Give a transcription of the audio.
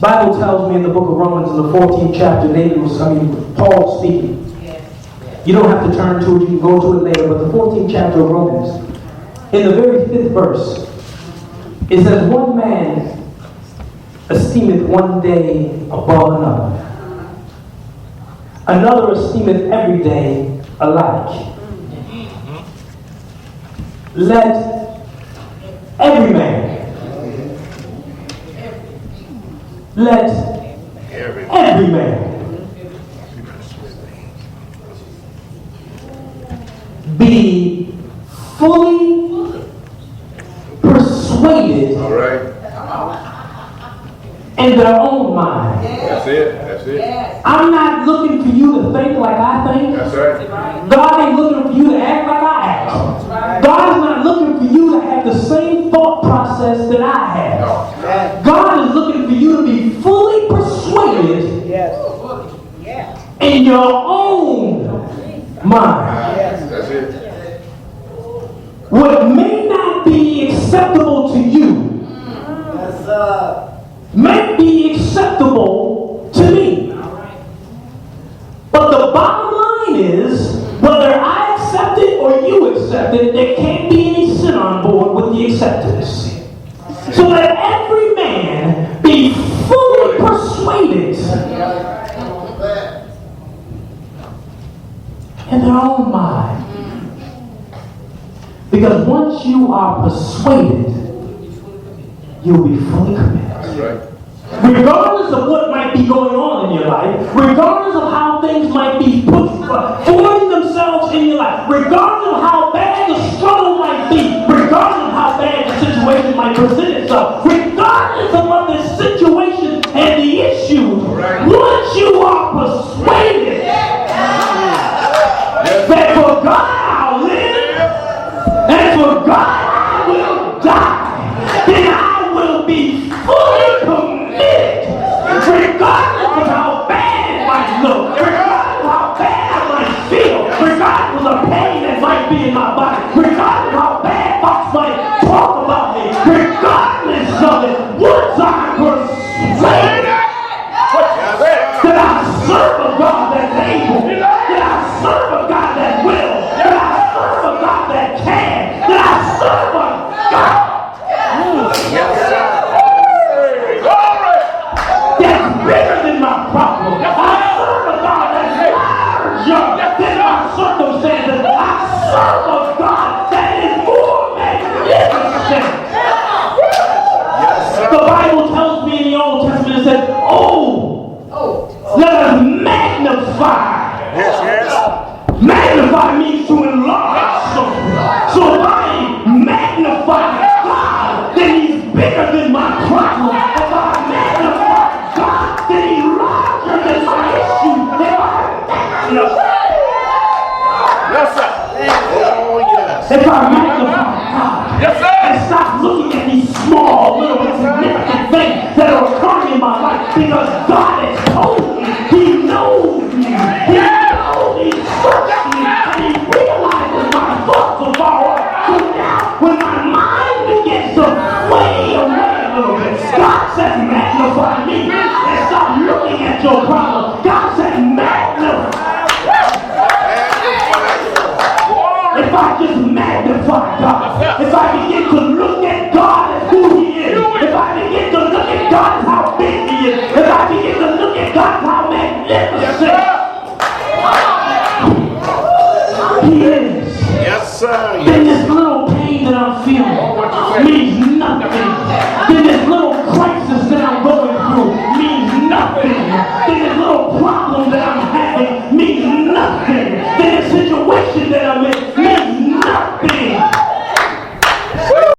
Bible tells me in the book of Romans in the 14th chapter, Paul speaking. You don't have to turn to it, you can go to it later, but the 14th chapter of Romans, in the very 5th verse, it says, one man esteemeth one day above another. Another esteemeth every day alike. Let every man be fully persuaded in their own mind. That's it. I'm not looking for you to think like I think. That's right. God ain't looking for you to act like I act. God is not looking for you to have the same thought process that I have. God is looking for you to be fully persuaded in your own mind. That's it. What may not be acceptable to you may be acceptable to me. But the bottom line is, whether I accept it or you accept it, there can't be any sin on board with the acceptance. So let every man be fully persuaded in their own mind. Because once you are persuaded, you'll be fully committed. That's right. Regardless of what might be going on in your life, regardless of how things might be forming themselves in your life, regardless of how bad the struggle might be, regardless of how bad the situation might present itself, regardless of what the situation and the issues, once you are persuaded that for God I'll live and for God I will die, then I will be fully committed, regardless of how bad it might look, regardless of how bad I might feel, regardless of the pain that might be in my body, regardless of how bad folks might talk about me, regardless of it, once I'm persuaded that I serve a God that's able, that I serve a God that will, that I serve a God that can, that I serve a God that's bigger than my problem. I serve a God that's larger than my circumstances. I serve a God that is more magnificent. The Bible tells me in the Old Testament, it says, let us magnify. Magnify means to enlarge something. So if I magnify God, then He's bigger than my problem. If I magnify God, then He's larger than my issue. If I magnify, if I magnify God, and stop looking at these small, little insignificant things that are occurring in my life, because God has told me, He knows me, He knows He searches me, and He realizes my thoughts are far off. So now, when my mind begins to sway away a little bit, God says, magnify me, and stop looking at your problem. God says, magnify. If I just magnify God, if I begin to look at God as who He is, if I begin to look at God as how big He is, if I begin to look at God as how magnificent He is, Yes, sir. then this little pain that I'm feeling, me